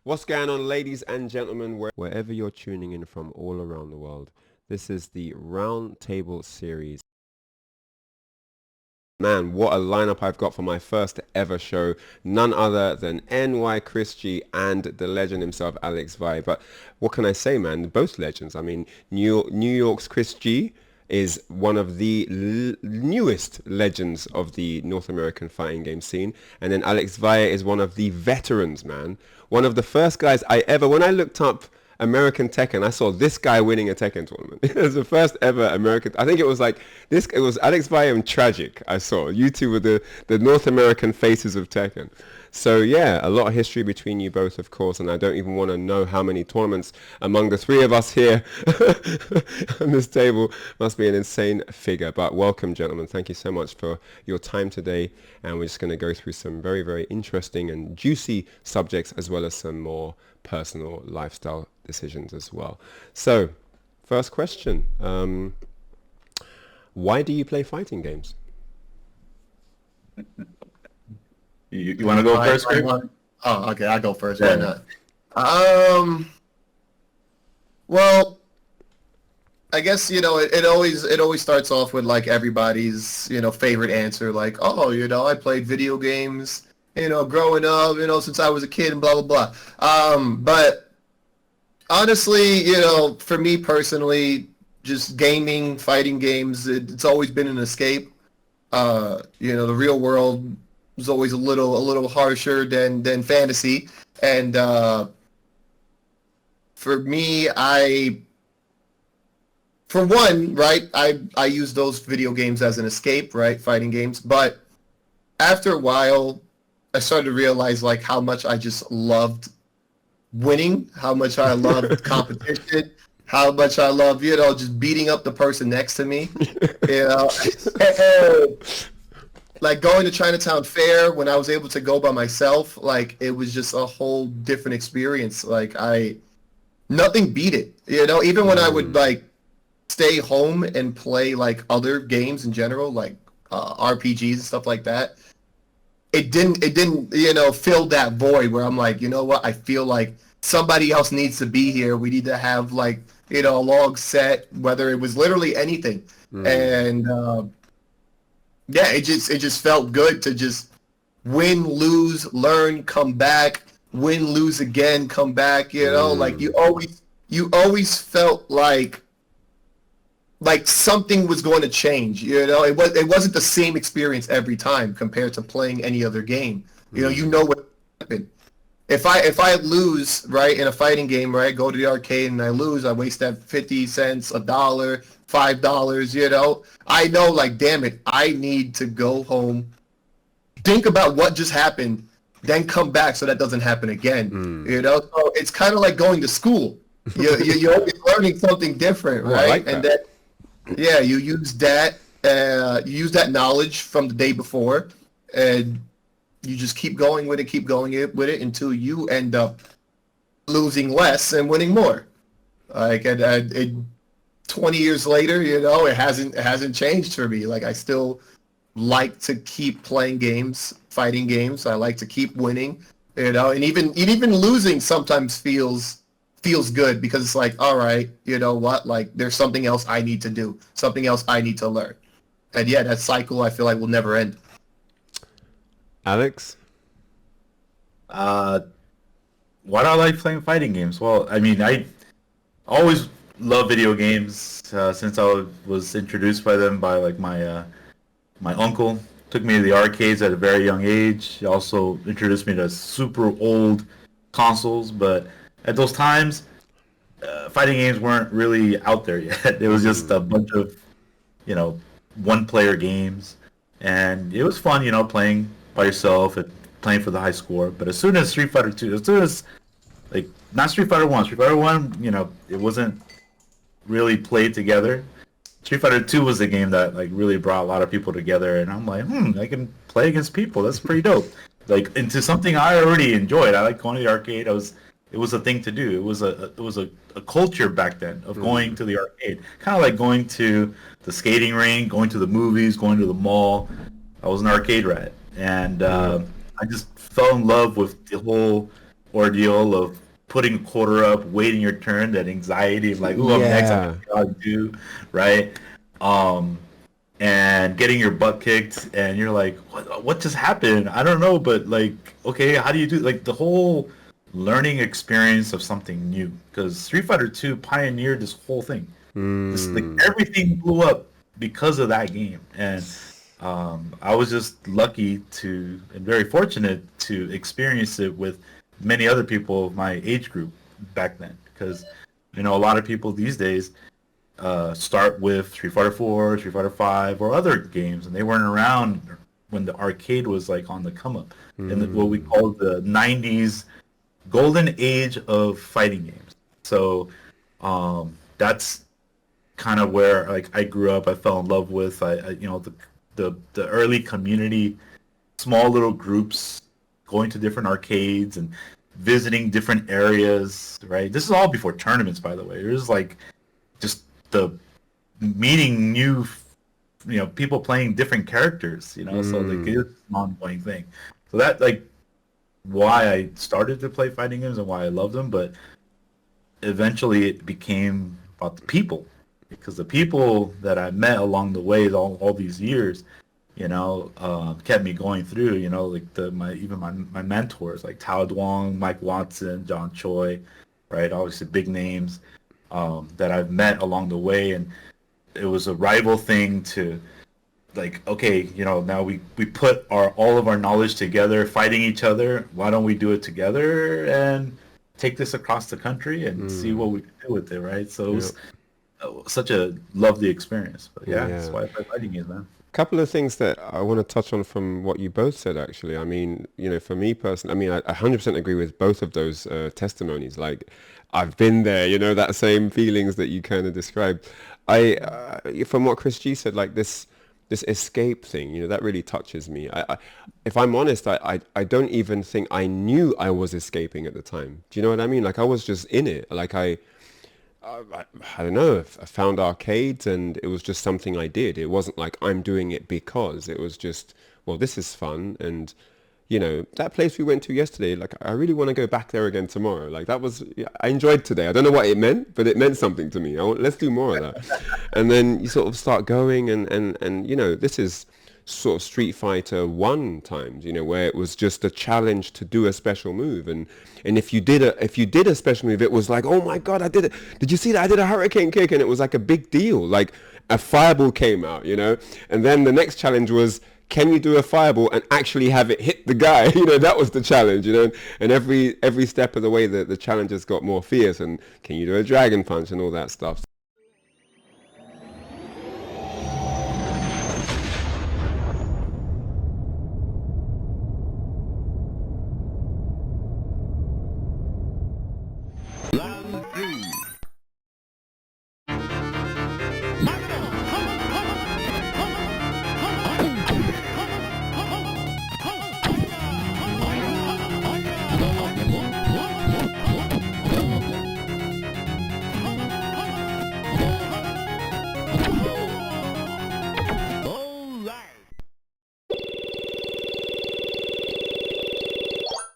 What's going on, ladies and gentlemen, wherever you're tuning in from all around the world? This is the Round Table series. Man, what a lineup I've got for my first ever show. None other than NY Chris G and the legend himself, Alex Valle. But what can I say, man? Both legends. I mean, New York's Chris G is one of the newest legends of the North American fighting game scene. And then Alex Valle is one of the veterans, man. One of the first guys when I looked up American Tekken, I saw this guy winning a Tekken tournament. It was the first ever American. I think it was like this. It was Alex Valle and Tragic. I saw you two were the North American faces of Tekken. So yeah, a lot of history between you both, of course, and I don't even want to know how many tournaments among the three of us here on this table. Must be an insane figure. But welcome, gentlemen. Thank you so much for your time today, and we're just going to go through some very, very interesting and juicy subjects, as well as some more personal lifestyle decisions as well. So, first question. Why do you play fighting games? You want to go first, Greg? Oh, okay, I'll go first. Why not? Well, I guess, it always starts off with like everybody's, favorite answer, like, oh, I played video games, growing up, since I was a kid and blah, blah, blah. But honestly, for me personally, just gaming, fighting games, it's always been an escape. The real world was always a little harsher than fantasy. And for me, for one, right, I use those video games as an escape, right, fighting games. But after a while, I started to realize like how much I just loved winning, how much I loved competition, how much I love, just beating up the person next to me, Like going to Chinatown Fair when I was able to go by myself, like it was just a whole different experience. Like nothing beat it, even when I would like stay home and play like other games in general, like RPGs and stuff like that. It didn't, fill that void where I'm like, you know what? I feel like somebody else needs to be here. We need to have like, a long set, whether it was literally anything. And yeah, it just felt good to just win, lose, learn, come back, win, lose again, come back. Like you always felt like something was going to change. It wasn't the same experience every time compared to playing any other game. You know what happened. If I lose, right, in a fighting game, right, go to the arcade and I lose, I waste that 50 cents, $1, $5, I know, like, damn it, I need to go home, think about what just happened, then come back so that doesn't happen again. So it's kind of like going to school. You're always learning something different, right? Like and then, yeah, you use that knowledge from the day before, and you just keep going with it until you end up losing less and winning more. Like, and 20 years later, it hasn't changed for me. Like, I still like to keep playing games, fighting games. I like to keep winning, and even losing sometimes feels good because it's like, all right, you know what? Like, there's something else I need to do, something else I need to learn. And yeah, that cycle I feel like will never end. Alex? Why do I like playing fighting games? Well, I mean, I always love video games since I was introduced by them by like my uncle. Took me to the arcades at a very young age. He also introduced me to super old consoles, but at those times, fighting games weren't really out there yet. It was just a bunch of, one-player games, and it was fun, playing by yourself and playing for the high score. But as soon as Street Fighter 2, like, not Street Fighter 1, Street Fighter 1, it wasn't really played together. Street Fighter 2 was the game that, like, really brought a lot of people together, and I'm like, I can play against people. That's pretty dope. Like, into something I already enjoyed. I like going to the arcade. It was a thing to do. It was a culture back then of going to the arcade. Kind of like going to the skating rink, going to the movies, going to the mall. I was an arcade rat, and I just fell in love with the whole ordeal of putting a quarter up, waiting your turn, that anxiety of like, ooh, I'm next, I gotta do, right? And getting your butt kicked, and you're like, what just happened? I don't know, but like, okay, how do you do, like, the whole learning experience of something new, because Street Fighter 2 pioneered this whole thing. This, like, everything blew up because of that game, and I was just lucky to and very fortunate to experience it with many other people of my age group back then, because a lot of people these days start with Street Fighter 4, Street Fighter 5, or other games, and they weren't around when the arcade was like on the come up, in what we call the 90s golden age of fighting games. So that's kind of where, like, I grew up. I fell in love with the early community, small little groups going to different arcades and visiting different areas, right? This is all before tournaments, by the way. It was like just the meeting new people playing different characters, so like it's an ongoing thing. So that, like, why I started to play fighting games and why I love them, but eventually it became about the people, because the people that I met along the way all these years, kept me going through, like my mentors like Tao Duong, Mike Watson, John Choi, right? Obviously big names that I've met along the way, and it was a rival thing to, like, okay, now we put all of our knowledge together, fighting each other. Why don't we do it together and take this across the country and see what we can do with it, right? So it was such a lovely experience. But that's why I play fighting games, man. Couple of things that I want to touch on from what you both said, actually. I mean, for me personally, I 100% agree with both of those testimonies. Like, I've been there, that same feelings that you kind of described. From what Chris G said, like this escape thing, that really touches me. If I'm honest, I don't even think I knew I was escaping at the time. Do you know what I mean? Like, I was just in it. Like, I don't know, I found arcades and it was just something I did. It wasn't like I'm doing it because. It was just, well, this is fun. And, that place we went to yesterday, like, I really want to go back there again tomorrow. Like, I enjoyed today. I don't know what it meant, but it meant something to me. Let's do more of that. And then you sort of start going and this is sort of Street Fighter 1 times, where it was just a challenge to do a special move. And if you did a special move, it was like, oh my God, I did it. Did you see that? I did a hurricane kick, and it was like a big deal. Like, a fireball came out, and then the next challenge was, can you do a fireball and actually have it hit the guy? That was the challenge, and every step of the way the challenges got more fierce, and can you do a dragon punch and all that stuff.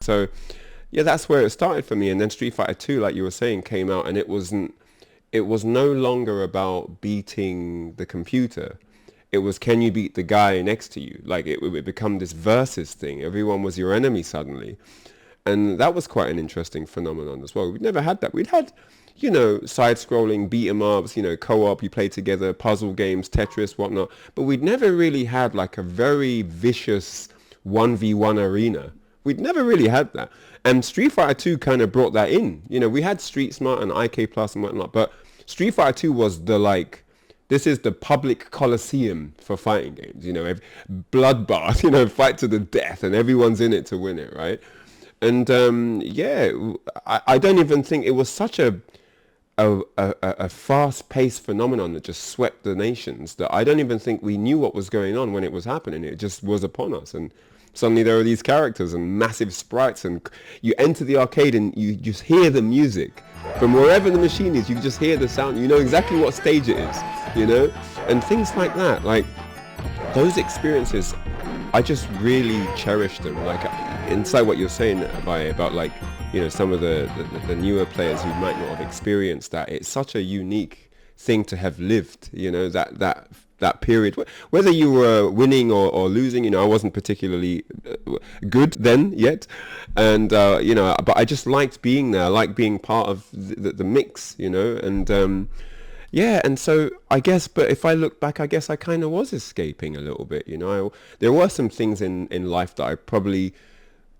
So, yeah, that's where it started for me. And then Street Fighter 2, like you were saying, came out, and it was no longer about beating the computer. It was, can you beat the guy next to you? Like, it would become this versus thing. Everyone was your enemy suddenly. And that was quite an interesting phenomenon as well. We'd never had that. We'd had, side-scrolling beat 'em ups, co-op, you play together, puzzle games, Tetris, whatnot. But we'd never really had like a very vicious 1v1 arena. We'd never really had that. And Street Fighter 2 kind of brought that in. We had Street Smart and IK Plus and whatnot, but Street Fighter 2 was this is the public coliseum for fighting games. Bloodbath, fight to the death, and everyone's in it to win it, right? And I don't even think it was such a fast-paced phenomenon that just swept the nations that I don't even think we knew what was going on when it was happening. It just was upon us, and suddenly there are these characters and massive sprites, and you enter the arcade and you just hear the music from wherever the machine is. You just hear the sound. You know exactly what stage it is, and things like that. Like, those experiences I just really cherish them. Like inside what you're saying about like, you know, some of the newer players who might not have experienced that. It's such a unique thing to have lived, you know, that period, whether you were winning or losing. You know, I wasn't particularly good then yet, and you know, but I just liked being there. I liked being part of the mix, you know, and yeah, and so I guess, but if I look back, I guess I kind of was escaping a little bit, you know. There were some things in life that I probably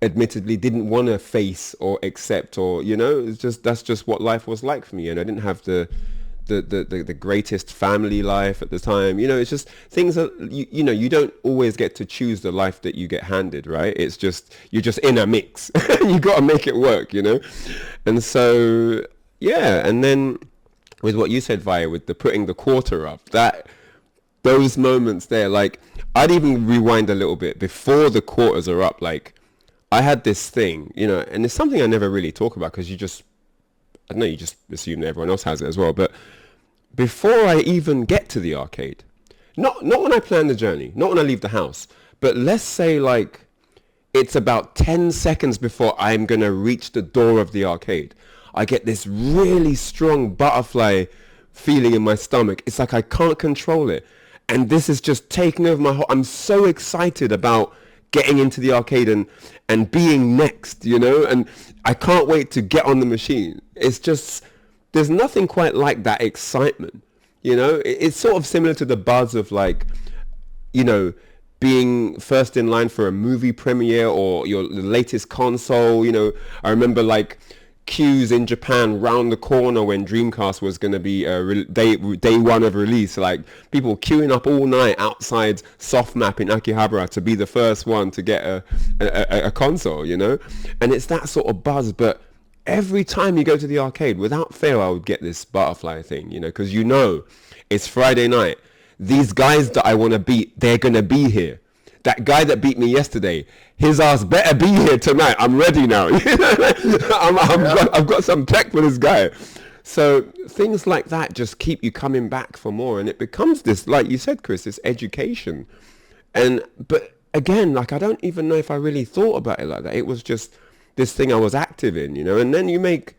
admittedly didn't want to face or accept, or, you know, it's just, that's just what life was like for me, and I didn't have the greatest family life at the time. You know, it's just things that you know, you don't always get to choose the life that you get handed, right? It's just, you're just in a mix. You got to make it work, you know. And so yeah, and then with what you said, Via, with the putting the quarter up, that those moments there, like I'd even rewind a little bit before the quarters are up. Like I had this thing, you know, and it's something I never really talk about because you just, I don't know, you just assume that everyone else has it as well. But before I even get to the arcade, not when I plan the journey, not when I leave the house, but let's say like it's about 10 seconds before I'm going to reach the door of the arcade, I get this really strong butterfly feeling in my stomach. It's like I can't control it. And this is just taking over my whole, I'm so excited about getting into the arcade and being next, you know, and I can't wait to get on the machine. It's just, there's nothing quite like that excitement, you know. It's sort of similar to the buzz of like, you know, being first in line for a movie premiere or the latest console. You know, I remember like queues in Japan round the corner when Dreamcast was going to be day one of release, like people queuing up all night outside Softmap in Akihabara to be the first one to get a console, you know. And it's that sort of buzz. But every time you go to the arcade, without fail, I would get this butterfly thing, you know, because you know it's Friday night. These guys that I want to beat, they're going to be here. That guy that beat me yesterday, his ass better be here tonight. I'm ready now. I've got some tech for this guy. So things like that just keep you coming back for more. And it becomes this, like you said, Chris, this education. But again, like I don't even know if I really thought about it like that. It was just this thing I was active in, you know. And then you make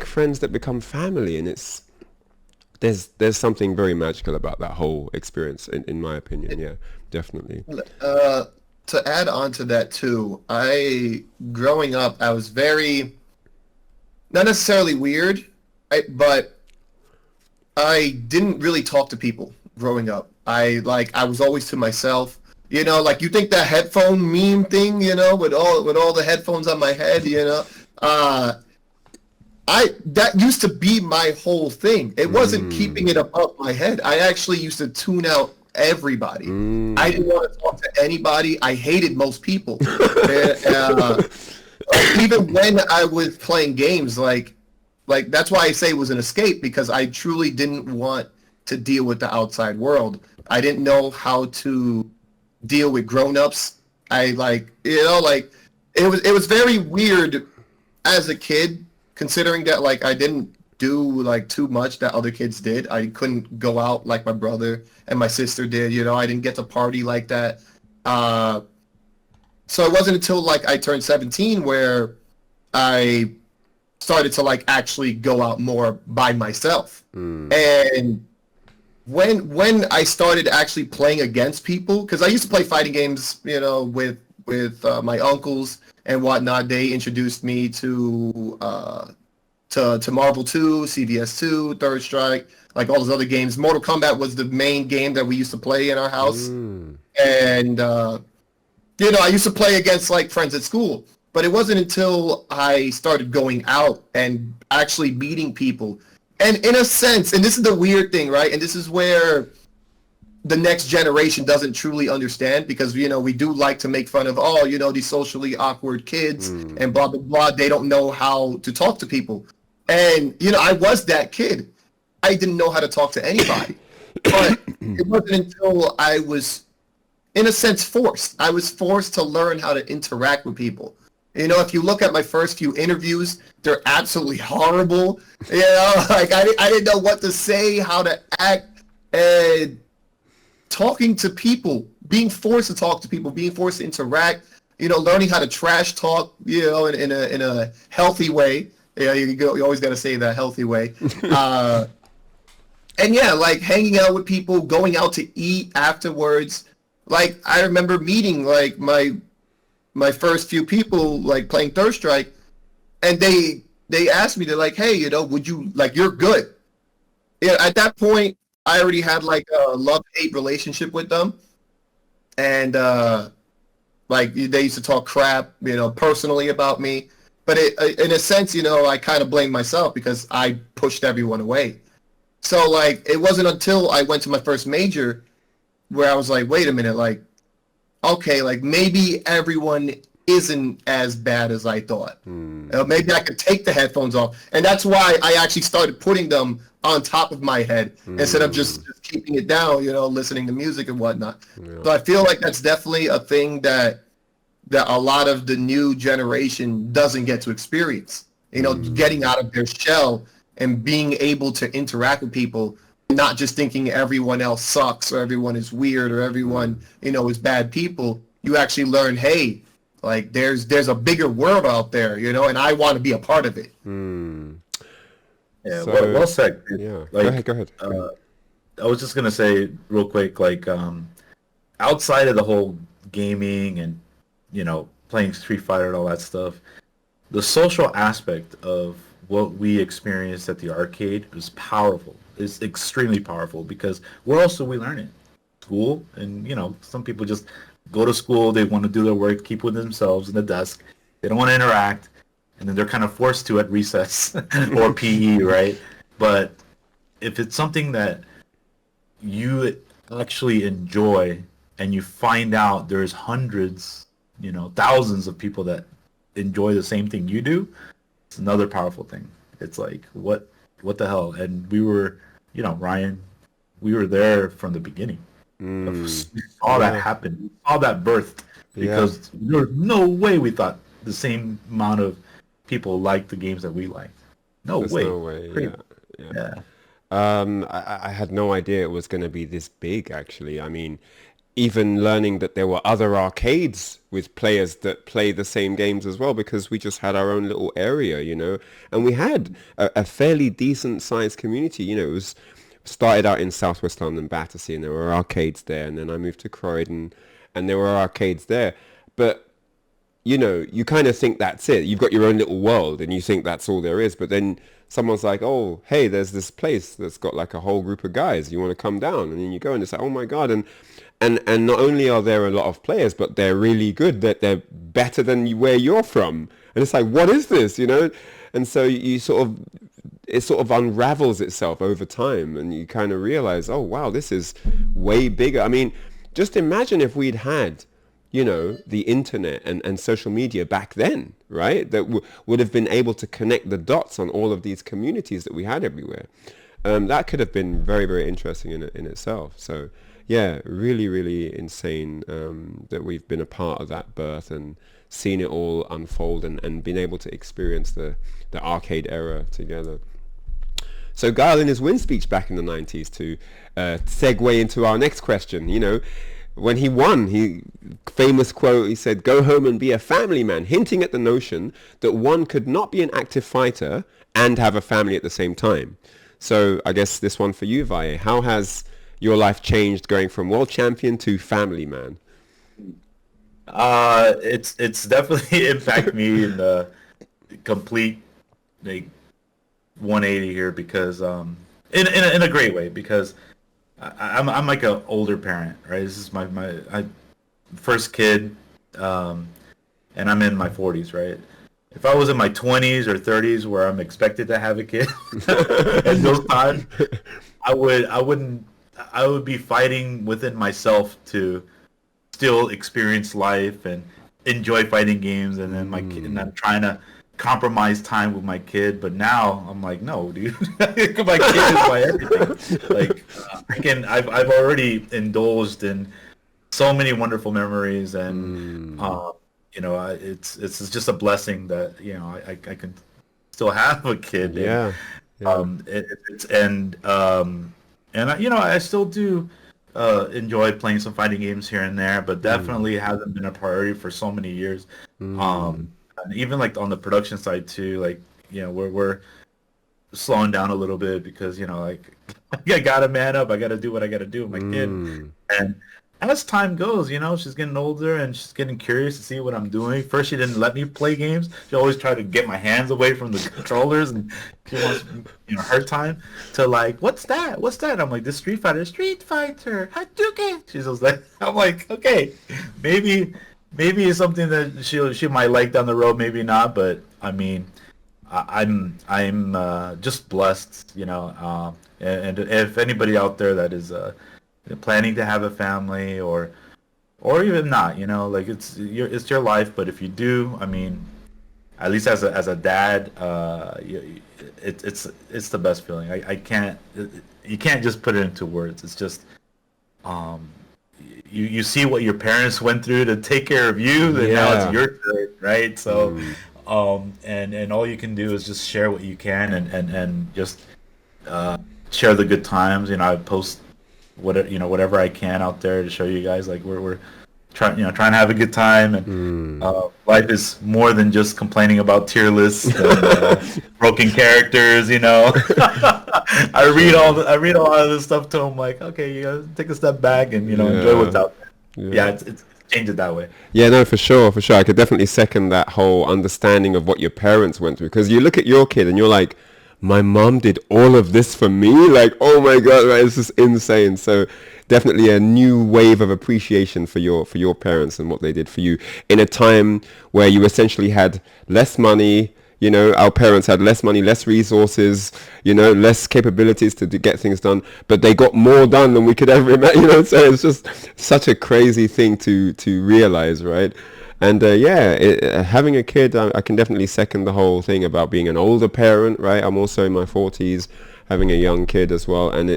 friends that become family, and there's something very magical about that whole experience, in my opinion. Yeah, definitely. To add on to that too, growing up, I was very, not necessarily weird, but I didn't really talk to people growing up. I was always to myself. You know, like you think that headphone meme thing, you know, with all the headphones on my head, you know, that used to be my whole thing. It wasn't keeping it above my head. I actually used to tune out everybody. I didn't want to talk to anybody. I hated most people. Even when I was playing games, like that's why I say it was an escape, because I truly didn't want to deal with the outside world. I didn't know how to deal with grown-ups. It was very weird as a kid, considering that like I didn't do like too much that other kids did. I couldn't go out like my brother and my sister did, you know. I didn't get to party like that. So it wasn't until like I turned 17 where I started to like actually go out more by myself. And when I started actually playing against people, because I used to play fighting games, you know, with my uncles and whatnot. They introduced me to Marvel 2, CVS 2, Third Strike, like all those other games. Mortal Kombat was the main game that we used to play in our house. And, you know, I used to play against like friends at school. But it wasn't until I started going out and actually meeting people. And in a sense, and this is the weird thing, right? And this is where the next generation doesn't truly understand, because, you know, we do like to make fun of, oh, you know, these socially awkward kids and blah, blah, blah. They don't know how to talk to people. And, you know, I was that kid. I didn't know how to talk to anybody. But it wasn't until I was, in a sense, forced. I was forced to learn how to interact with people. You know, if you look at my first few interviews, they're absolutely horrible. You know, like I didn't know what to say, how to act. And talking to people being forced to talk to people, being forced to interact, learning how to trash talk, in a healthy way. Yeah, you always got to say that healthy way. And yeah, like hanging out with people, going out to eat afterwards. Like I remember meeting like my first few people like playing Third Strike, and they asked me, they're like, hey, would you like, you're good. Yeah, at that point I already had like a love-hate relationship with them, and like they used to talk crap, personally about me. But in a sense, I kind of blame myself because I pushed everyone away. So like it wasn't until I went to my first major where I was like, wait a minute, like, okay, like maybe everyone isn't as bad as I thought. Maybe I could take the headphones off. And that's why I actually started putting them on top of my head instead of just keeping it down, listening to music and whatnot. Yeah. So I feel like that's definitely a thing that a lot of the new generation doesn't get to experience. Getting out of their shell and being able to interact with people, not just thinking everyone else sucks or everyone is weird or everyone, is bad people. You actually learn, hey, like there's a bigger world out there, and I want to be a part of it. Yeah, So, well said. Yeah. Like, Go ahead. I was just gonna say real quick, like, outside of the whole gaming and playing Street Fighter and all that stuff, the social aspect of what we experienced at the arcade is powerful. It's extremely powerful because where else do we learn it? School, and some people just go to school, they want to do their work, keep with themselves in the desk, they don't want to interact, and then they're kind of forced to at recess or PE, right? But if it's something that you actually enjoy and you find out there's hundreds, thousands of people that enjoy the same thing you do, it's another powerful thing. It's like, what the hell? And we were, Ryan, we were there from the beginning. We saw that happen. We saw that birth because there was no way we thought the same amount of people liked the games that we liked. There's no way. Yeah. I had no idea it was going to be this big, actually. I mean, even learning that there were other arcades with players that play the same games as well, because we just had our own little area, and we had a fairly decent sized community. It was started out in Southwest London, Battersea, and there were arcades there, and then I moved to Croydon, and there were arcades there. But you kind of think that's it. You've got your own little world, and you think that's all there is. But then someone's like, oh, hey, there's this place that's got like a whole group of guys. You want to come down? And then you go, and it's like, oh my God. And not only are there a lot of players, but they're really good. That they're better than where you're from. And it's like, what is this? And so it sort of unravels itself over time, and you kind of realize, oh wow, this is way bigger. I mean, just imagine if we'd had, the internet and social media back then, right? That would have been able to connect the dots on all of these communities that we had everywhere. That could have been very, very interesting in itself. So yeah, really, really insane that we've been a part of that birth and seen it all unfold and been able to experience the arcade era together. So Guile, in his win speech back in the 90s, to segue into our next question, when he won, famous quote, he said, "Go home and be a family man," hinting at the notion that one could not be an active fighter and have a family at the same time. So I guess this one for you, Valle. How has your life changed going from world champion to family man? It's definitely impacted me in the complete, like, 180 here, because in a great way, because I'm like an older parent, right? This is my first kid, and I'm in my 40s, right? If I was in my 20s or 30s where I'm expected to have a kid at those times, I would be fighting within myself to still experience life and enjoy fighting games, and then my kid, and I'm trying to compromise time with my kid. But now I'm like, no, dude, my kid is my everything. Like, I've already indulged in so many wonderful memories, and it's just a blessing that I can still have a kid. Yeah. And I still do enjoy playing some fighting games here and there, but definitely hasn't been a priority for so many years. And even like on the production side too, like we're slowing down a little bit because like I gotta man up, I gotta do what I gotta do with my kid, and as time goes, she's getting older and she's getting curious to see what I'm doing. First, she didn't let me play games. She always tried to get my hands away from the controllers, and she wants, her time to like, what's that? What's that? I'm like, this Street Fighter, Hadouken. She's just like, I'm like, okay, maybe it's something that she might like down the road, maybe not. But I mean, I'm just blessed, and if anybody out there that is planning to have a family or even not, like it's your life, but if you do, I mean, at least as a dad, it's the best feeling. You can't just put it into words. It's just you see what your parents went through to take care of you, and now it's your turn, right? So and all you can do is just share what you can and just share the good times. I post whatever I can out there to show you guys, like we're trying to have a good time, and life is more than just complaining about tier lists and broken characters. I read a lot of this stuff to them, like, okay, you gotta take a step back and enjoy what's out there. Yeah, it's changed it that way. Yeah, no, for sure. I could definitely second that whole understanding of what your parents went through, because you look at your kid and you're like, my mom did all of this for me, like, oh my god, right? It's just insane. So definitely a new wave of appreciation for your parents and what they did for you in a time where you essentially had less money. Our parents had less money, less resources, less capabilities to get things done, but they got more done than we could ever imagine. So it's just such a crazy thing to realize, right? And having a kid, I can definitely second the whole thing about being an older parent, right? I'm also in my 40s, having a young kid as well, and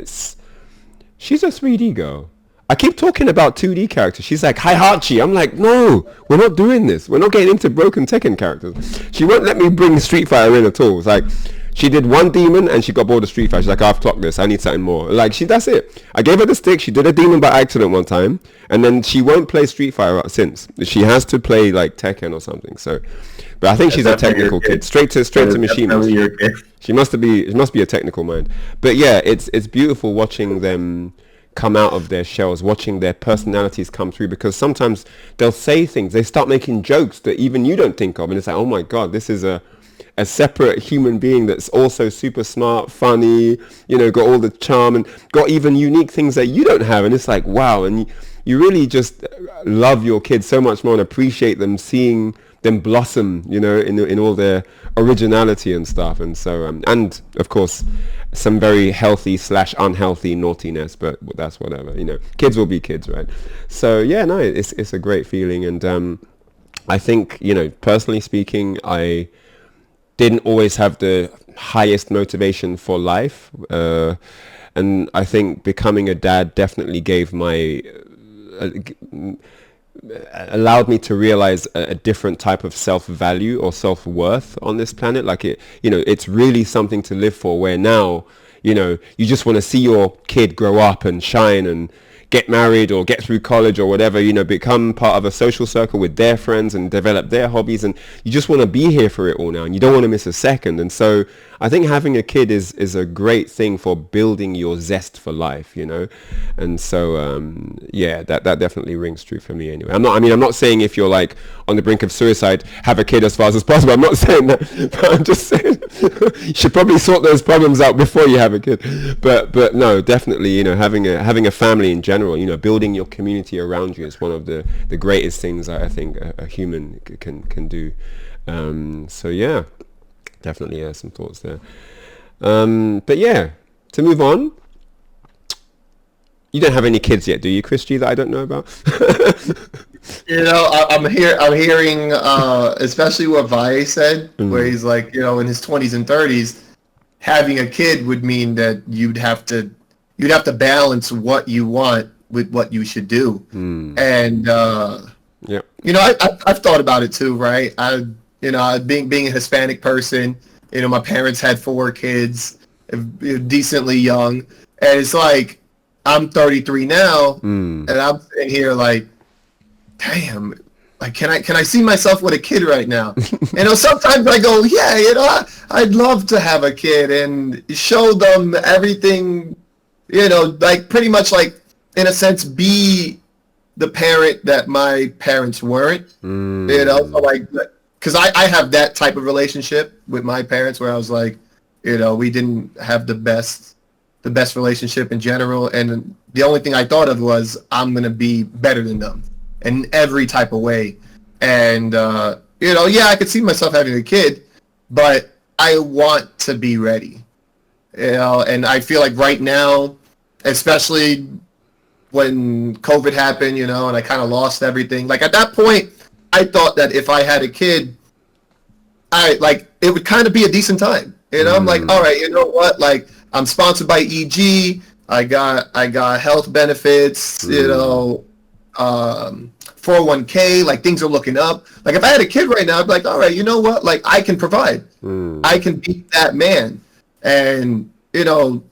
she's a 3D girl. I keep talking about 2D characters. She's like, hi Hachi. I'm like, no, we're not doing this. We're not getting into broken Tekken characters. She won't let me bring Street Fighter in at all. It's like, she did one demon and she got bored of Street Fighter. She's like, I've clocked this. I need something more. Like, that's it. I gave her the stick. She did a demon by accident one time, and then she won't play Street Fighter since. She has to play like Tekken or something. So, but I think she's a technical kid. Straight to Mishima. She must be a technical mind. But yeah, it's beautiful watching them come out of their shells, watching their personalities come through, because sometimes they'll say things, they start making jokes that even you don't think of, and it's like, oh my god, this is a separate human being that's also super smart, funny, got all the charm and got even unique things that you don't have, and it's like, wow. And you really just love your kids so much more and appreciate them, seeing them blossom, in all their originality and stuff. And so and of course some very healthy / unhealthy naughtiness, but that's whatever, kids will be kids, right? So yeah, no, it's a great feeling. And I think, personally speaking, I didn't always have the highest motivation for life, and I think becoming a dad definitely gave allowed me to realize a different type of self-value or self-worth on this planet. Like it's really something to live for, where now, you just want to see your kid grow up and shine and get married or get through college or whatever, become part of a social circle with their friends and develop their hobbies, and you just want to be here for it all now, and you don't want to miss a second. And so I think having a kid is a great thing for building your zest for life, and so that definitely rings true for me anyway. I'm not saying if you're like on the brink of suicide, have a kid as fast as possible. I'm not saying that, but I'm just saying you should probably sort those problems out before you have a kid. But no, definitely, having a family in general, building your community around you is one of the greatest things I think a human can do. So yeah, definitely some thoughts there. But yeah, to move on, you don't have any kids yet, do you, Chris G, that I don't know about? I'm hearing especially what Valle said, where he's like, in his 20s and 30s, having a kid would mean that you'd have to balance what you want with what you should do. And I've thought about it too, right? Being a Hispanic person, my parents had 4 kids, decently young, and it's like, I'm 33 now, and I'm sitting here like, damn, like can I see myself with a kid right now? Sometimes I go, yeah, I'd love to have a kid and show them everything, like pretty much like in a sense be the parent that my parents weren't, so like, because I have that type of relationship with my parents where I was like, we didn't have the best relationship in general, and the only thing I thought of was I'm gonna be better than them in every type of way. And I could see myself having a kid, but I want to be ready, and I feel like right now, especially when COVID happened, and I kind of lost everything, like at that point I thought that if I had a kid, it would kind of be a decent time. I'm like, all right, you know what, like I'm sponsored by EG. I got health benefits, 401k, like things are looking up. Like if I had a kid right now, I'd be like, all right, you know what? Like I can provide. I can be that man. And,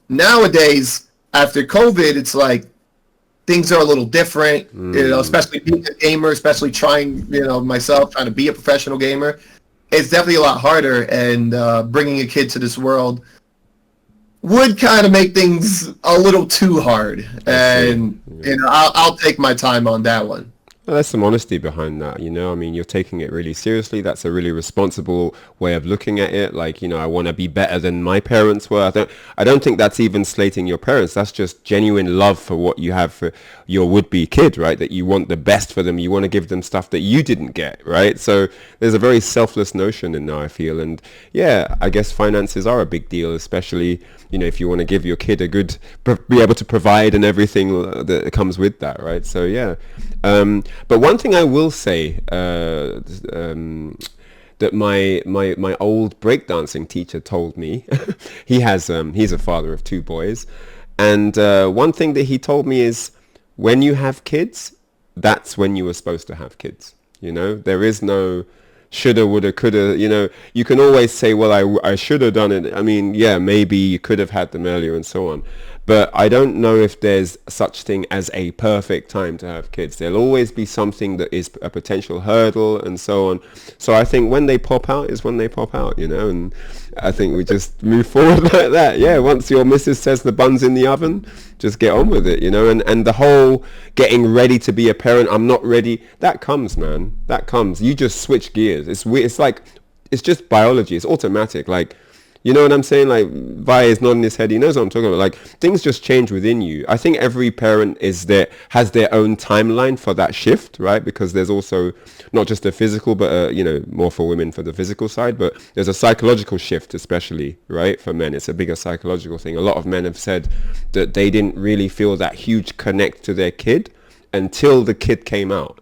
nowadays after COVID, it's like things are a little different, especially being a gamer, especially trying to be a professional gamer. It's definitely a lot harder, and bringing a kid to this world would kind of make things a little too hard, and I'll take my time on that one. Well, there's some honesty behind that, I mean, you're taking it really seriously. That's a really responsible way of looking at it. Like, I want to be better than my parents were. I don't think that's even slating your parents. That's just genuine love for what you have for your would-be kid, right? That you want the best for them. You want to give them stuff that you didn't get, right? So there's a very selfless notion in there, I feel. And yeah, I guess finances are a big deal, especially, if you want to give your kid be able to provide and everything that comes with that, right? So yeah. But one thing I will say, that my old breakdancing teacher told me, he's a father of 2 boys, and one thing that he told me is, when you have kids, that's when you were supposed to have kids. There is no shoulda, woulda, coulda. You can always say, well, I should have done it. I mean, yeah, maybe you could have had them earlier and so on. But I don't know if there's such thing as a perfect time to have kids. There'll always be something that is a potential hurdle and so on. So I think when they pop out is when they pop out, and I think we just move forward like that. Yeah, once your missus says the bun's in the oven, just get on with it, and the whole getting ready to be a parent, I'm not ready, that comes, man. That comes. You just switch gears. It's weird. It's like, it's just biology. It's automatic. Like, you know what I'm saying? Like, Valle is nodding his head. He knows what I'm talking about. Like, things just change within you. I think every parent has their own timeline for that shift, right? Because there's also not just a physical, but, more for women for the physical side, but there's a psychological shift, especially, right? For men, it's a bigger psychological thing. A lot of men have said that they didn't really feel that huge connect to their kid until the kid came out,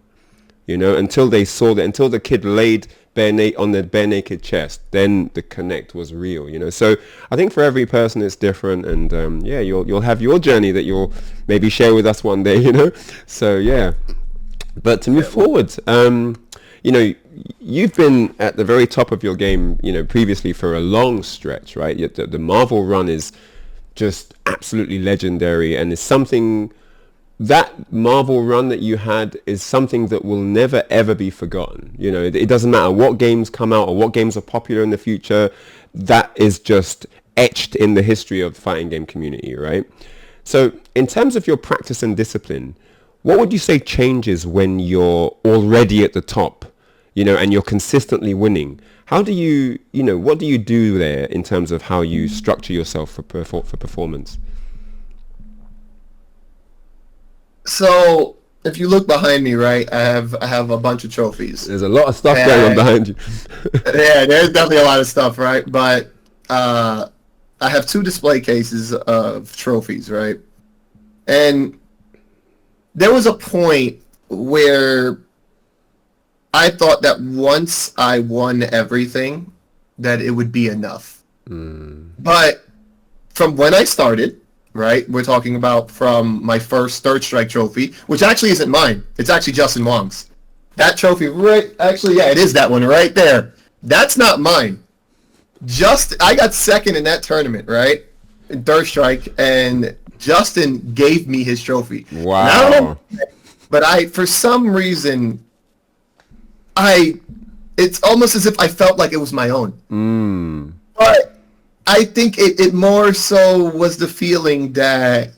until they saw that, until the kid laid on the bare naked chest, then the connect was real, So I think for every person it's different, and you'll have your journey that you'll maybe share with us one day, So yeah, but to move forward, you've been at the very top of your game, previously for a long stretch, right? The Marvel run is just absolutely legendary, and is something. That Marvel run that you had is something that will never ever be forgotten. It doesn't matter what games come out or what games are popular in the future. That is just etched in the history of the fighting game community, right? So in terms of your practice and discipline, what would you say changes when you're already at the top, and you're consistently winning? How do you, what do you do there in terms of how you structure yourself for performance? So if you look behind me, right, I have a bunch of trophies. There's a lot of stuff going on behind you. Yeah, there's definitely a lot of stuff, right? But I have 2 display cases of trophies, right? And there was a point where I thought that once I won everything, that it would be enough. But from when I started, right, we're talking about from my first Third Strike trophy, which actually isn't mine. It's actually Justin Wong's. That trophy, it is that one right there. That's not mine. I got second in that tournament, right, in Third Strike, and Justin gave me his trophy. Wow. And I don't know, but for some reason, it's almost as if I felt like it was my own. But I think it more so was the feeling that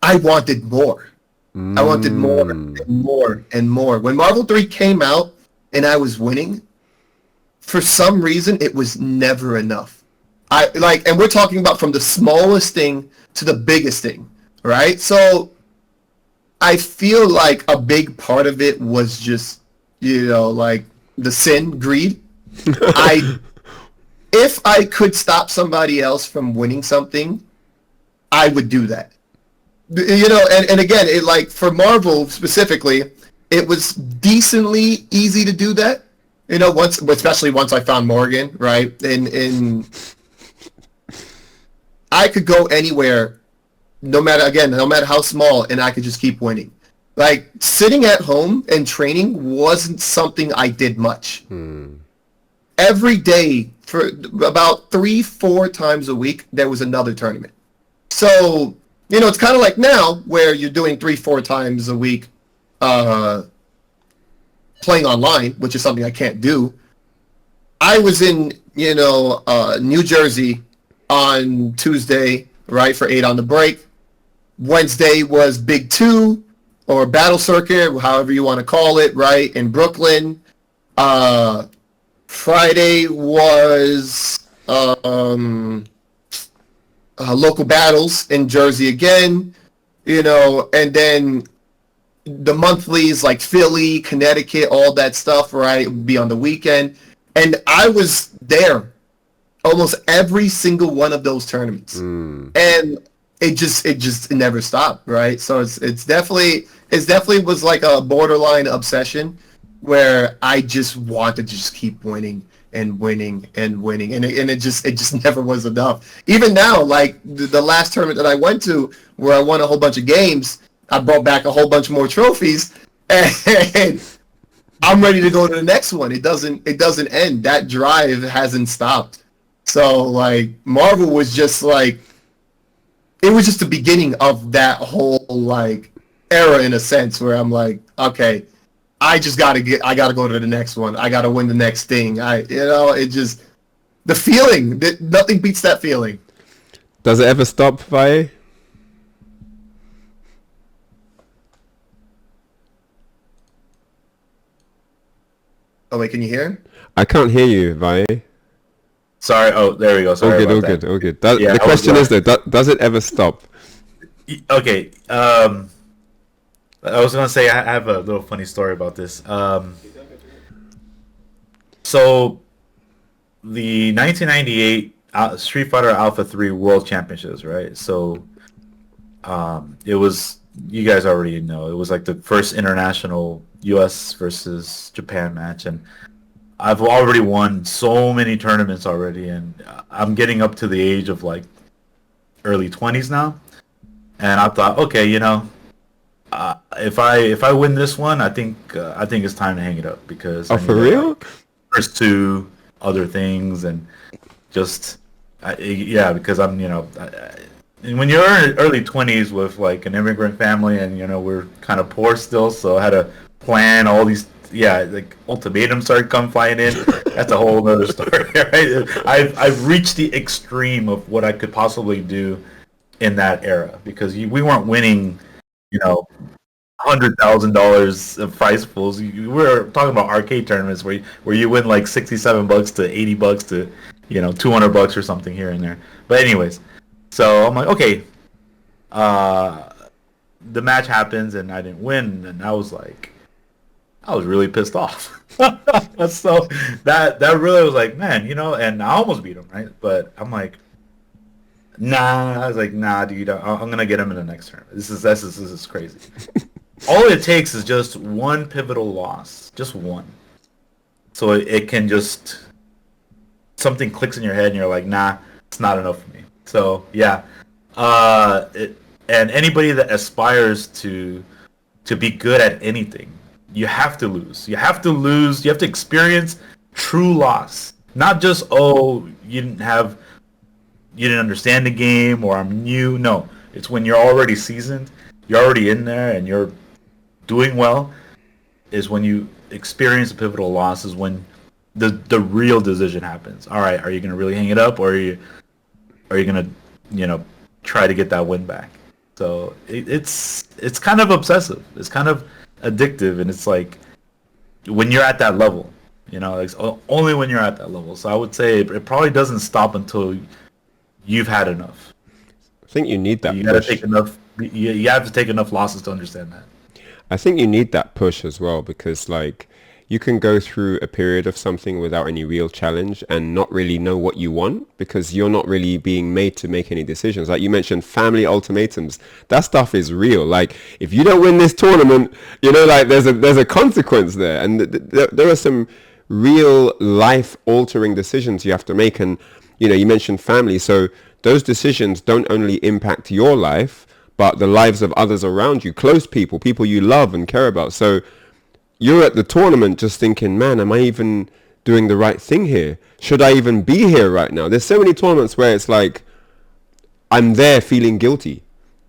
I wanted more. I wanted more and more and more. When Marvel 3 came out and I was winning, for some reason, it was never enough. And we're talking about from the smallest thing to the biggest thing, right? So I feel like a big part of it was just, like the sin, greed. If I could stop somebody else from winning something, I would do that. And again, for Marvel specifically, it was decently easy to do that. Especially once I found Morgan, right? And I could go anywhere, no matter how small, and I could just keep winning. Like, sitting at home and training wasn't something I did much. Every day, for about 3-4 times a week, there was another tournament. So, it's kind of like now, where you're doing 3-4 times a week playing online, which is something I can't do. I was in, New Jersey on Tuesday, right, for 8 on the break. Wednesday was Big 2, or Battle Circuit, however you want to call it, right, in Brooklyn. Friday was local battles in Jersey again, and then the monthlies like Philly, Connecticut, all that stuff, right, would be on the weekend. And I was there almost every single one of those tournaments. And it never stopped, right? So it's definitely was like a borderline obsession where I just wanted to just keep winning and winning and winning, and it just never was enough. Even now, like the last tournament that I went to, where I won a whole bunch of games, I brought back a whole bunch more trophies, and I'm ready to go to the next one. It doesn't end. That drive hasn't stopped. So like Marvel was just like, it was just the beginning of that whole like era in a sense, where I'm like, okay, I gotta go to the next one. I gotta win the next thing. It just, the feeling, that nothing beats that feeling. Does it ever stop, Valle? Oh wait, can you hear? I can't hear you, Valle. Sorry. Oh, there we go. Sorry all about that. good. The question is though, does it ever stop? Okay. I was gonna say I have a little funny story about this. So the 1998 Street Fighter Alpha 3 World Championships, right? So it was, you guys already know, it was like the first international US versus Japan match, and I've already won so many tournaments already, and I'm getting up to the age of like early 20s now, and I thought, okay, if I win this one, I think it's time to hang it up, because I for need to, real? like, pursue other things, and just because I'm when you're in early 20s with like an immigrant family, and we're kind of poor still, so I had to plan all these like ultimatums started come flying in. That's a whole other story, right? I've reached the extreme of what I could possibly do in that era, because we weren't winning $100,000 of prize pools. We were talking about arcade tournaments where you win like $67 to $80 to $200 or something here and there. But anyways, so I'm like, okay, the match happens and I didn't win, and I was really pissed off. So that really was like, man, and I almost beat him, right? But I'm like, nah. I was like, nah, dude, I'm gonna get him in the next tournament. This is crazy. All it takes is just one pivotal loss, just one. So it can just, something clicks in your head and you're like, nah, it's not enough for me. So yeah, and anybody that aspires to be good at anything, you have to lose. You have to lose. You have to experience true loss, not just, oh, you didn't have you didn't understand the game or I'm new. No, it's when you're already seasoned, you're already in there, and you're doing well. Is when you experience a pivotal loss. Is when the real decision happens. All right, are you gonna really hang it up, or are you gonna try to get that win back? So it's kind of obsessive. It's kind of addictive, and it's like when you're at that level, like only when you're at that level. So I would say it probably doesn't stop until you've had enough. I think you need that. You gotta take enough. You have to take enough losses to understand that. I think you need that push as well, because like you can go through a period of something without any real challenge and not really know what you want, because you're not really being made to make any decisions. Like you mentioned, family ultimatums. That stuff is real. Like if you don't win this tournament, like there's a consequence there, and there are some real life altering decisions you have to make. And you mentioned family, so those decisions don't only impact your life, but the lives of others around you, close people you love and care about. So you're at the tournament just thinking, man, am I even doing the right thing here? Should I even be here right now? There's so many tournaments where it's like, I'm there feeling guilty.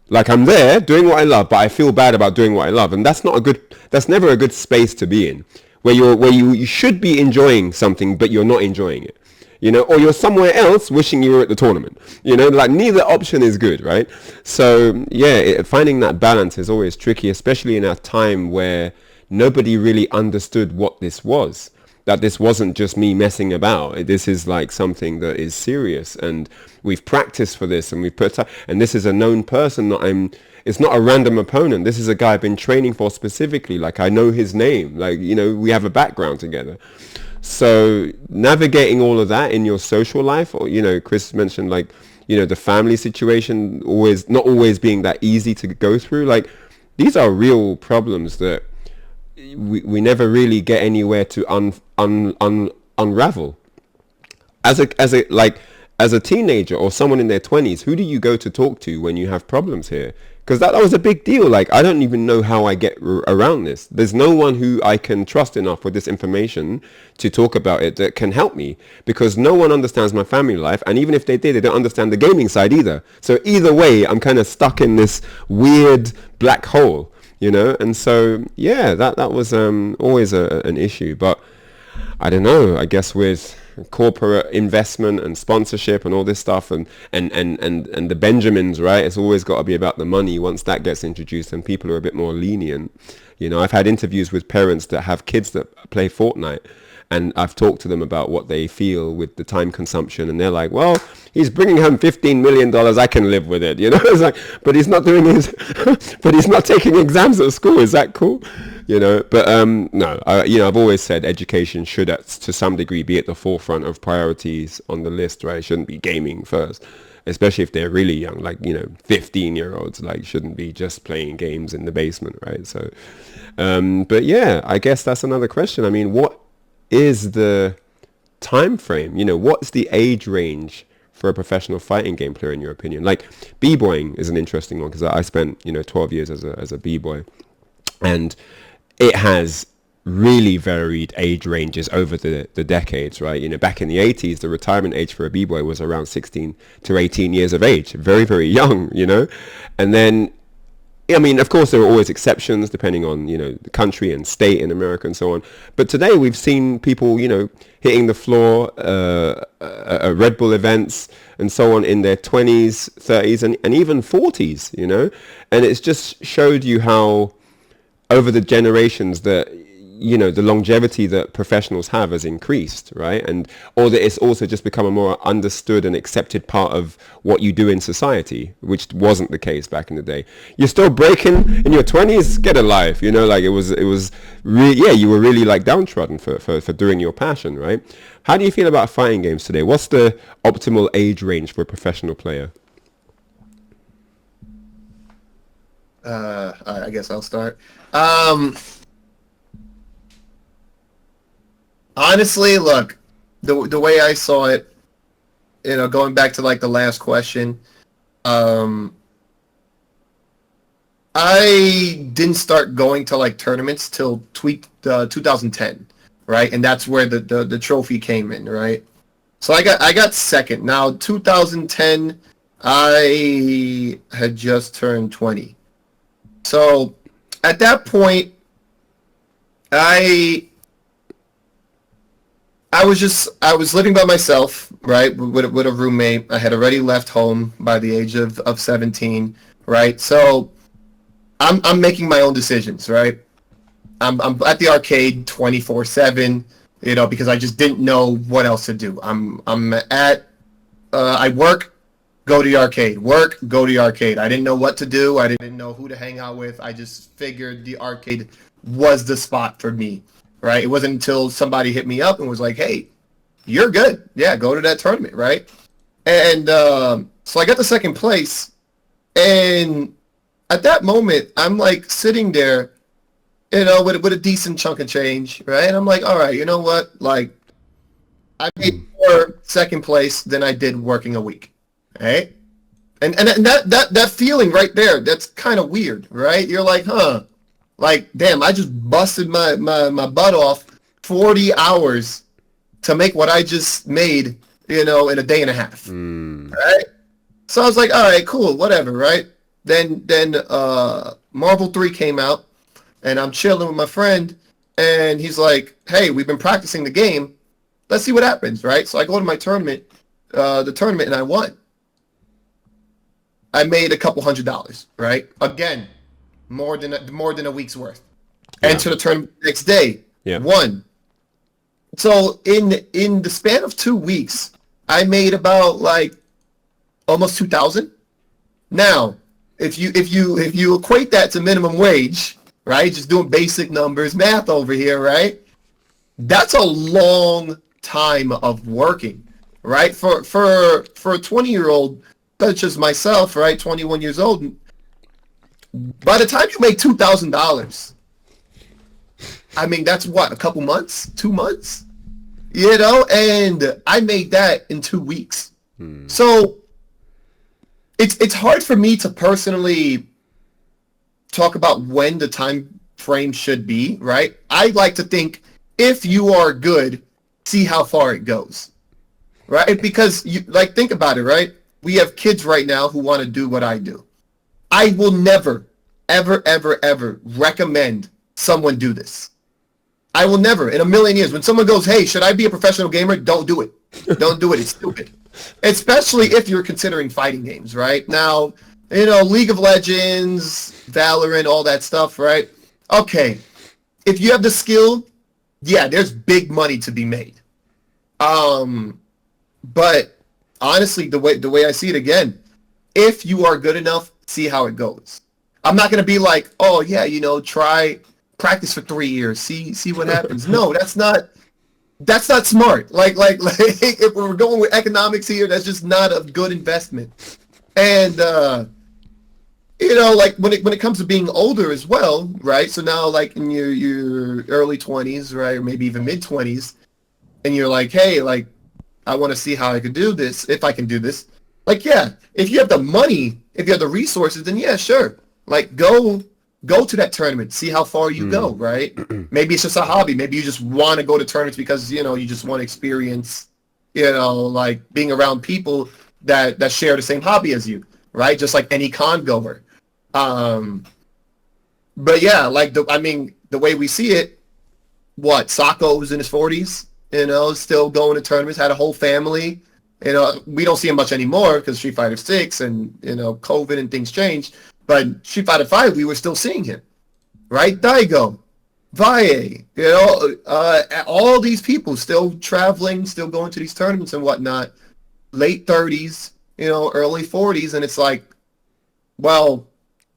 Like I'm there doing what I love, but I feel bad about doing what I love. And that's never a good space to be in, where you should be enjoying something, but you're not enjoying it. Or you're somewhere else wishing you were at the tournament. Like neither option is good, right? So yeah, finding that balance is always tricky, especially in a time where nobody really understood what this was. That this wasn't just me messing about. This is like something that is serious, and we've practiced for this, and and this is a known person that it's not a random opponent. This is a guy I've been training for specifically. Like I know his name. Like, we have a background together. So navigating all of that in your social life, or, Chris mentioned like, the family situation not always being that easy to go through. Like these are real problems that we never really get anywhere to unravel. As a teenager or someone in their 20s, who do you go to talk to when you have problems here? Because that was a big deal. Like, I don't even know how I get around this. There's no one who I can trust enough with this information to talk about it that can help me, because no one understands my family life. And even if they did, they don't understand the gaming side either. So either way, I'm kind of stuck in this weird black hole, And so, yeah, that was always an issue. But I don't know, I guess with corporate investment and sponsorship and all this stuff and the Benjamins, right? It's always got to be about the money. Once that gets introduced, and people are a bit more lenient. I've had interviews with parents that have kids that play Fortnite, and I've talked to them about what they feel with the time consumption, and they're like, well, he's bringing home $15 million. I can live with it. It's like, but he's not doing but he's not taking exams at school. Is that cool? But no, I've always said education should, to some degree, be at the forefront of priorities on the list, right? It shouldn't be gaming first, especially if they're really young, like, 15-year-olds, like, shouldn't be just playing games in the basement, right? So, but yeah, I guess that's another question. I mean, what is the time frame? What's the age range for a professional fighting game player, in your opinion? Like, b-boying is an interesting one, because I spent, 12 years as a b-boy, and it has really varied age ranges over the decades, right? Back in the 80s, the retirement age for a b-boy was around 16 to 18 years of age. Very, very young, And then, I mean, of course, there are always exceptions depending on, the country and state in America and so on. But today we've seen people, hitting the floor at Red Bull events and so on in their 20s, 30s, and even 40s, And it's just showed you how over the generations that, the longevity that professionals have has increased, right? Or that it's also just become a more understood and accepted part of what you do in society, which wasn't the case back in the day. You're still breaking in your 20s, get a life, like it was you were really like downtrodden for doing your passion, right? How do you feel about fighting games today? What's the optimal age range for a professional player? I guess I'll start. Honestly, look, the way I saw it, going back to like the last question, I didn't start going to like tournaments till 2010, right? And that's where the trophy came in, right? So I got second. Now 2010, I had just turned 20. So at that point, I I was living by myself, right, with a roommate. I had already left home by the age of 17, right? So I'm making my own decisions, right? I'm at the arcade 24/7, you know, because I just didn't know what else to do. I'm at I work, go to the arcade, work, go to the arcade. I didn't know what to do. I didn't know who to hang out with. I just figured the arcade was the spot for me, right? It wasn't until somebody hit me up and was like, "Hey, you're good. Yeah, go to that tournament," right? And so I got the second place, and at that moment, I'm like sitting there, you know, with a decent chunk of change, right? And I'm like, all right, you know what? Like, I made more second place than I did working a week, right? And that feeling right there, that's kind of weird, right? You're like, huh, like, damn, I just busted my butt off 40 hours to make what I just made, you know, in a day and a half, right? So I was like, all right, cool, whatever, right? Then Marvel 3 came out, and I'm chilling with my friend, and he's like, hey, we've been practicing the game. Let's see what happens, right? So I go to my tournament, and I won. I made a couple $100, right? Again, more than a week's worth. Yeah. Enter the tournament the next day, won. So in the span of 2 weeks, I made about like almost 2,000. Now, if you equate that to minimum wage, right? Just doing basic numbers, math over here, right? That's a long time of working, right? For a 20-year-old such as myself, right? 21 years old. By the time you make $2,000, I mean, that's what, a couple months, 2 months, you know? And I made that in 2 weeks. So it's hard for me to personally talk about when the time frame should be, right? I like to think if you are good, see how far it goes, right? Because you like, think about it, right? We have kids right now who want to do what I do. I will never, ever, ever, ever recommend someone do this. I will never, in a million years, when someone goes, hey, should I be a professional gamer? Don't do it. Don't do it. It's stupid. Especially if you're considering fighting games, right? Now, you know, League of Legends, Valorant, all that stuff, right? Okay. If you have the skill, yeah, there's big money to be made. But honestly, the way I see it again, if you are good enough, see how it goes. I'm not gonna be like, oh yeah, you know, practice for 3 years, see what happens. No, that's not smart. Like if we're going with economics here, that's just not a good investment. And you know, like when it comes to being older as well, right? So now, like in your early 20s, right, or maybe even mid 20s, and you're like, hey, like I want to see how I could do this, if I can do this. Like, yeah, if you have the money, if you have the resources, then yeah, sure. Like go to that tournament, see how far you go, right? Maybe it's just a hobby. Maybe you just want to go to tournaments because, you know, you just want to experience, you know, like being around people that share the same hobby as you, right? Just like any con goer. But yeah, like the way we see it, what, Sacco's in his 40s, you know, still going to tournaments, had a whole family. You know, we don't see him much anymore because Street Fighter 6 and, you know, COVID and things changed. But Street Fighter 5, we were still seeing him, right? Daigo, Valle, you know, all these people still traveling, still going to these tournaments and whatnot. Late 30s, you know, early 40s, and it's like, well,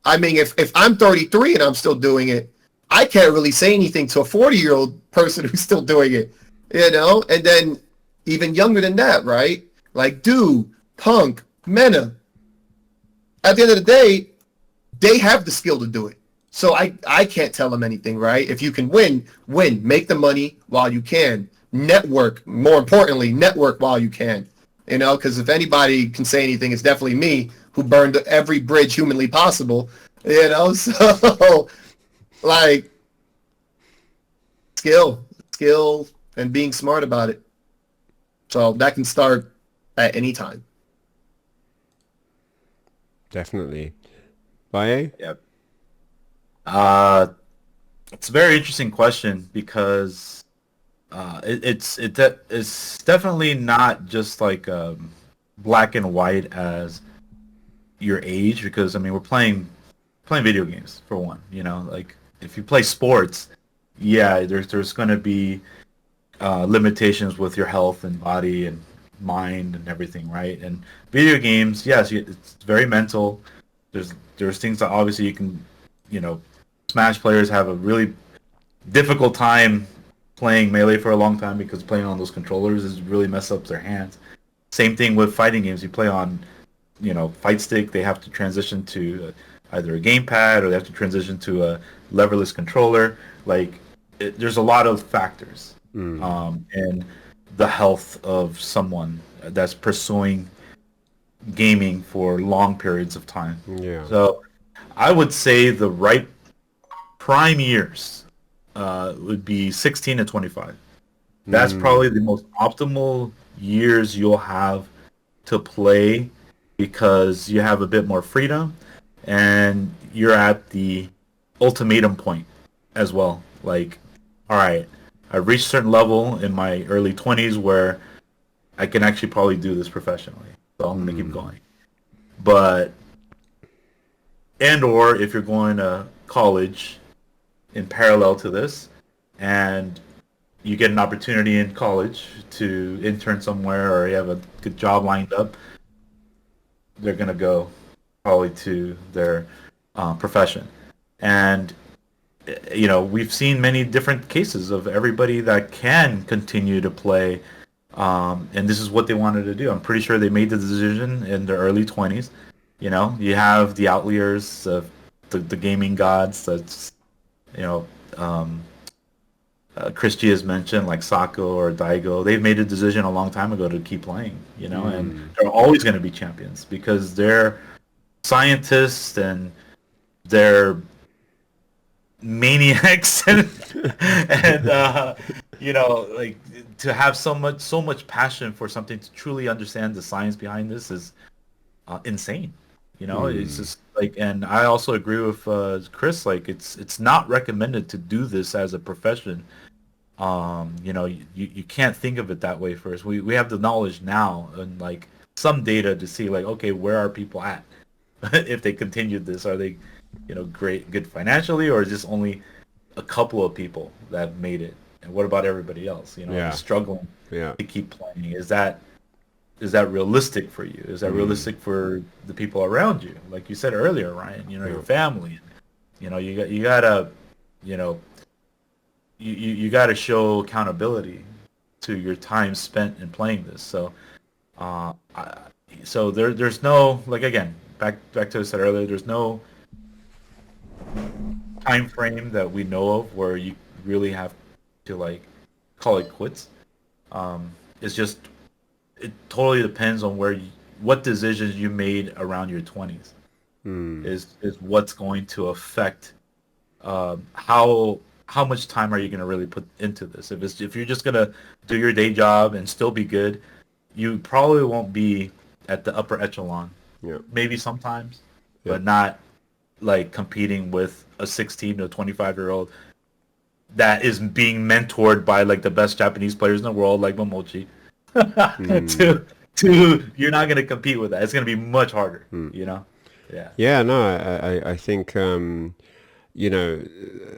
I mean, if I'm 33 and I'm still doing it, I can't really say anything to a 40-year-old person who's still doing it, you know? And then even younger than that, right? Like Do, Punk, Mena. At the end of the day, they have the skill to do it. So I can't tell them anything, right? If you can win. Make the money while you can. Network, more importantly, network while you can. You know, because if anybody can say anything, it's definitely me, who burned every bridge humanly possible. You know, so, like, skill, and being smart about it. So that can start at any time. Definitely. Baye? Yep. It's a very interesting question because it's definitely not just like black and white as your age, because I mean we're playing video games for one. You know, like if you play sports, yeah, there's going to be limitations with your health and body and mind and everything, right? And video games, yes, it's very mental. There's things that obviously you can, you know, Smash players have a really difficult time playing Melee for a long time because playing on those controllers is really mess up their hands. Same thing with fighting games. You play on, you know, Fight Stick. They have to transition to either a gamepad or they have to transition to a leverless controller. Like, there's a lot of factors, and the health of someone that's pursuing gaming for long periods of time. Yeah. So, I would say the right prime years would be 16 to 25. That's probably the most optimal years you'll have to play because you have a bit more freedom and you're at the ultimatum point as well. Like, all right, I reached a certain level in my early 20s where I can actually probably do this professionally. So I'm going to keep going. But, and or if you're going to college in parallel to this and you get an opportunity in college to intern somewhere or you have a good job lined up, they're going to go probably to their profession. And, you know, we've seen many different cases of everybody that can continue to play, and this is what they wanted to do. I'm pretty sure they made the decision in their early 20s. You know, you have the outliers of the gaming gods that's, you know, Chris G has mentioned, like Sako or Daigo. They've made a decision a long time ago to keep playing, you know, and they're always going to be champions because they're scientists and they're maniacs and you know, like to have so much passion for something, to truly understand the science behind this is insane. You know, it's just like, and I also agree with Chris. Like, it's not recommended to do this as a profession. You know, you can't think of it that way first. We have the knowledge now and like some data to see like, okay, where are people at if they continued this? Are they, you know, good financially, or is this only a couple of people that made it? And what about everybody else? You know, struggling to keep playing. Is that realistic for you? Is that realistic for the people around you? Like you said earlier, Ryan, you know, your family. You know, you gotta, you know, you gotta show accountability to your time spent in playing this. So, so there's no, like, again, back to what I said earlier, there's no time frame that we know of where you really have to like call it quits. It's just, it totally depends on what decisions you made around your 20s is what's going to affect how much time are you going to really put into this. If you're just going to do your day job and still be good, you probably won't be at the upper echelon. Maybe sometimes, but not like competing with a 16 to 25-year-old that is being mentored by like the best Japanese players in the world, like Momochi. You're not going to compete with that. It's going to be much harder, you know? No, I think you know,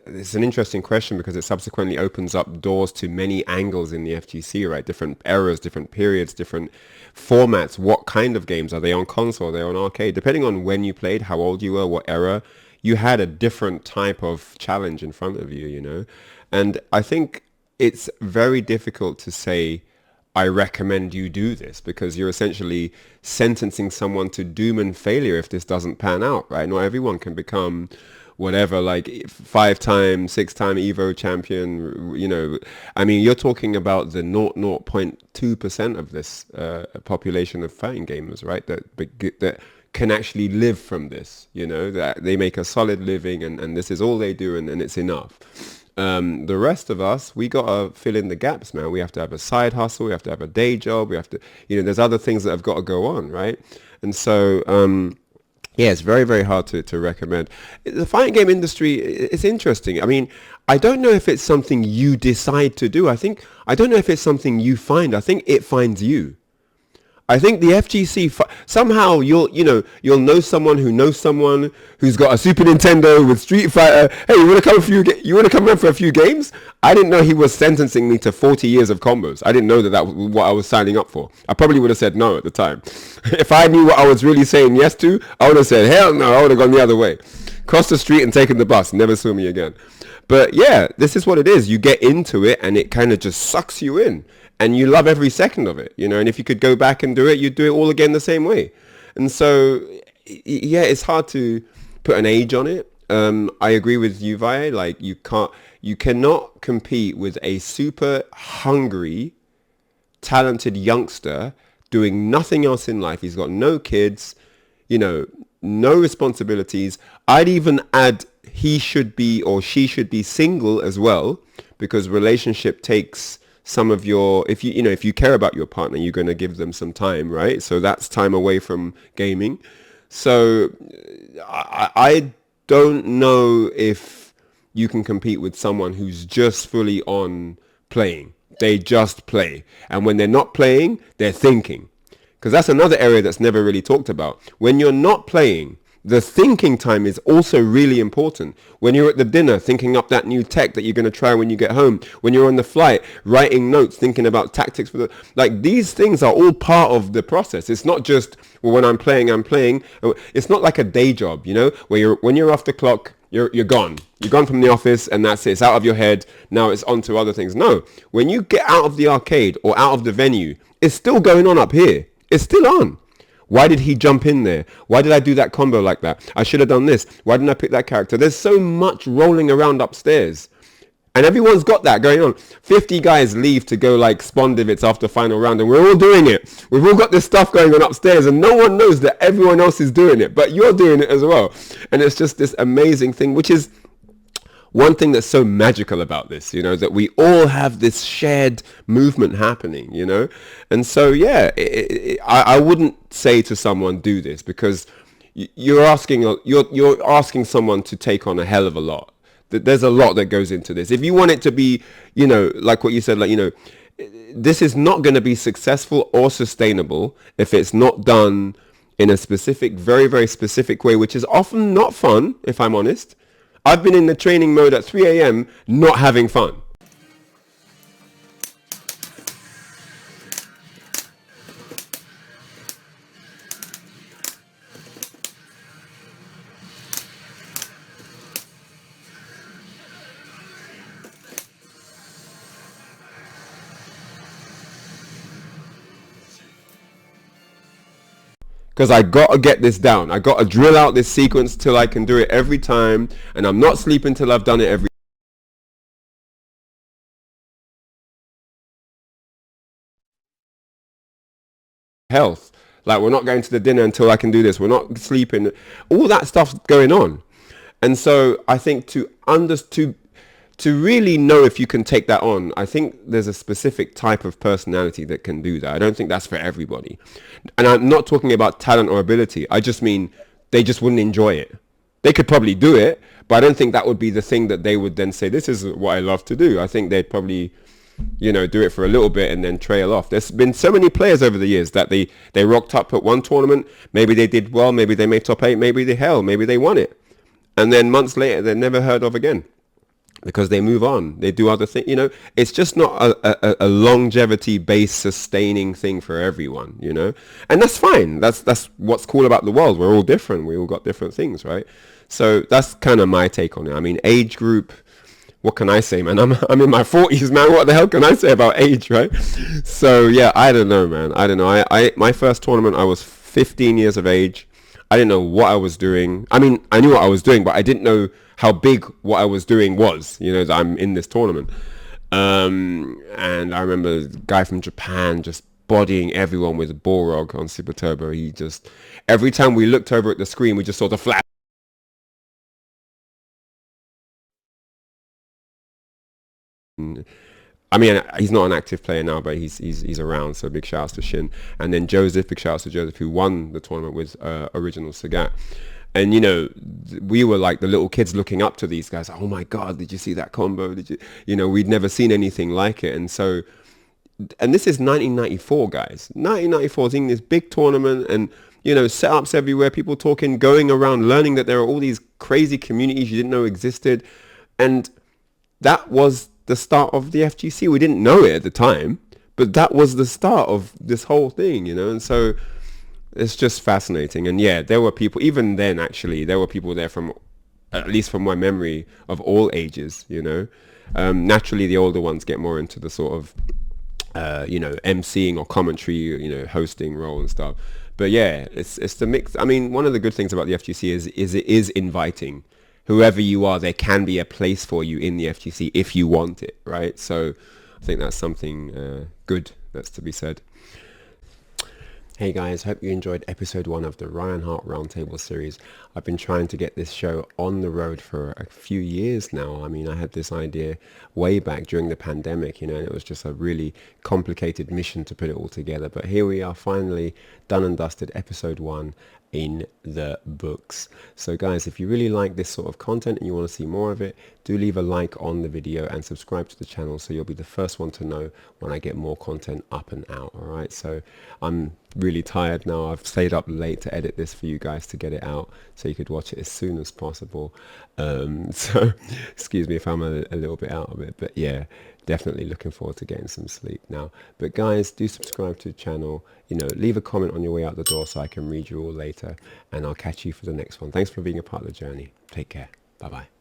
it's an interesting question because it subsequently opens up doors to many angles in the FGC, right? Different eras, different periods, different formats. What kind of games? Are they on console? Are they on arcade? Depending on when you played, how old you were, what era, you had a different type of challenge in front of you, you know? And I think it's very difficult to say, I recommend you do this, because you're essentially sentencing someone to doom and failure if this doesn't pan out, right? Not everyone can become whatever, like 5-time, 6-time Evo champion, you know. I mean, you're talking about the 0.2% of this population of fighting gamers, right? That can actually live from this, you know, that they make a solid living and this is all they do and it's enough. The rest of us, we gotta fill in the gaps, man. We have to have a side hustle. We have to have a day job. We have to, there's other things that have got to go on, right? And so, yeah, it's very, very hard to recommend. The fighting game industry, it's interesting. I mean, I don't know if it's something you decide to do. I don't know if it's something you find. I think it finds you. I think the FGC somehow you'll know someone who knows someone who's got a Super Nintendo with Street Fighter. Hey, you want to come around for a few games? I didn't know he was sentencing me to 40 years of combos. I didn't know that was what I was signing up for. I probably would have said no at the time. If I knew what I was really saying yes to, I would have said hell no. I would have gone the other way, crossed the street and taken the bus. Never saw me again. But yeah, this is what it is. You get into it and it kind of just sucks you in. And you love every second of it, and if you could go back and do it, you'd do it all again the same way. And so, yeah, it's hard to put an age on it. I agree with you, Vi. Like, you cannot compete with a super hungry, talented youngster doing nothing else in life. He's got no kids, no responsibilities. I'd even add he should be or she should be single as well, because relationship takes some of your, if you care about your partner, you're going to give them some time, right? So that's time away from gaming. So I don't know if you can compete with someone who's just fully on playing. They just play. And when they're not playing, they're thinking. Because that's another area that's never really talked about. When you're not playing, the thinking time is also really important. When you're at the dinner, thinking up that new tech that you're going to try when you get home. When you're on the flight, writing notes, thinking about tactics for these things are all part of the process. It's not just, well, when I'm playing, I'm playing. It's not like a day job, where when you're off the clock, you're gone. You're gone from the office and that's it. It's out of your head. Now it's on to other things. No, when you get out of the arcade or out of the venue, it's still going on up here. It's still on. Why did he jump in there? Why did I do that combo like that? I should have done this. Why didn't I pick that character? There's so much rolling around upstairs. And everyone's got that going on. 50 guys leave to go like spawn divots after final round and we're all doing it. We've all got this stuff going on upstairs and no one knows that everyone else is doing it, but you're doing it as well. And it's just this amazing thing, which is one thing that's so magical about this, that we all have this shared movement happening, and so yeah, I wouldn't say to someone do this because you're asking someone to take on a hell of a lot. There's a lot that goes into this. If you want it to be, like what you said, this is not going to be successful or sustainable if it's not done in a specific, very, very specific way, which is often not fun, if I'm honest. I've been in the training mode at 3 a.m. not having fun. Because I got to get this down. I got to drill out this sequence till I can do it every time. And I'm not sleeping till I've done it every health. Like, we're not going to the dinner until I can do this. We're not sleeping. All that stuff's going on. And so I think to really know if you can take that on, I think there's a specific type of personality that can do that. I don't think that's for everybody. And I'm not talking about talent or ability. I just mean they just wouldn't enjoy it. They could probably do it, but I don't think that would be the thing that they would then say, this is what I love to do. I think they'd probably, do it for a little bit and then trail off. There's been so many players over the years that they rocked up at one tournament. Maybe they did well. Maybe they made top 8. Maybe they won it. And then months later, they're never heard of again. Because they move on, they do other things. It's just not a longevity-based, sustaining thing for everyone. And that's fine. That's what's cool about the world. We're all different. We all got different things, right? So that's kind of my take on it. I mean, age group. What can I say, man? I'm in my 40s, man. What the hell can I say about age, right? So yeah, I don't know, man. I don't know. I my first tournament, I was 15 years of age. I didn't know what I was doing. I mean, I knew what I was doing, but I didn't know how big what I was doing was, that I'm in this tournament. And I remember the guy from Japan just bodying everyone with Balrog on Super Turbo. He just, every time we looked over at the screen, we just saw the flash I mean, he's not an active player now, but he's around. So big shout outs to Shin, and then Joseph. Big shout outs to Joseph, who won the tournament with Original Sagat. And you know, we were like the little kids looking up to these guys. Oh my God, did you see that combo? Did you? You know, we'd never seen anything like it. And so, and this is 1994, guys. 1994, seeing this big tournament and, you know, setups everywhere, people talking, going around, learning that there are all these crazy communities you didn't know existed. And that was the start of the FGC. We didn't know it at the time, but that was the start of this whole thing, you know. And so it's just fascinating. And yeah, there were people, even then actually, there were people there from, at least from my memory, of all ages, you know. Naturally, the older ones get more into the sort of, you know, emceeing or commentary, you know, hosting role and stuff. But yeah, it's the mix. I mean, one of the good things about the FGC is it is inviting. Whoever you are, there can be a place for you in the FGC if you want it, right? So I think that's something good that's to be said. Hey guys, hope you enjoyed episode 1 of the Ryan Hart Roundtable series. I've been trying to get this show on the road for a few years now. I mean, I had this idea way back during the pandemic, you know, and it was just a really complicated mission to put it all together. But here we are, finally done and dusted, episode 1 in the books. So guys, if you really like this sort of content and you want to see more of it, do leave a like on the video and subscribe to the channel so you'll be the first one to know when I get more content up and out. All right, so I'm really tired now. I've stayed up late to edit this for you guys to get it out so you could watch it as soon as possible. So excuse me if I'm a little bit out of it, but yeah, definitely looking forward to getting some sleep now. But guys, do subscribe to the channel, you know, leave a comment on your way out the door so I can read you all later, and I'll catch you for the next one. Thanks for being a part of the journey. Take care. Bye bye.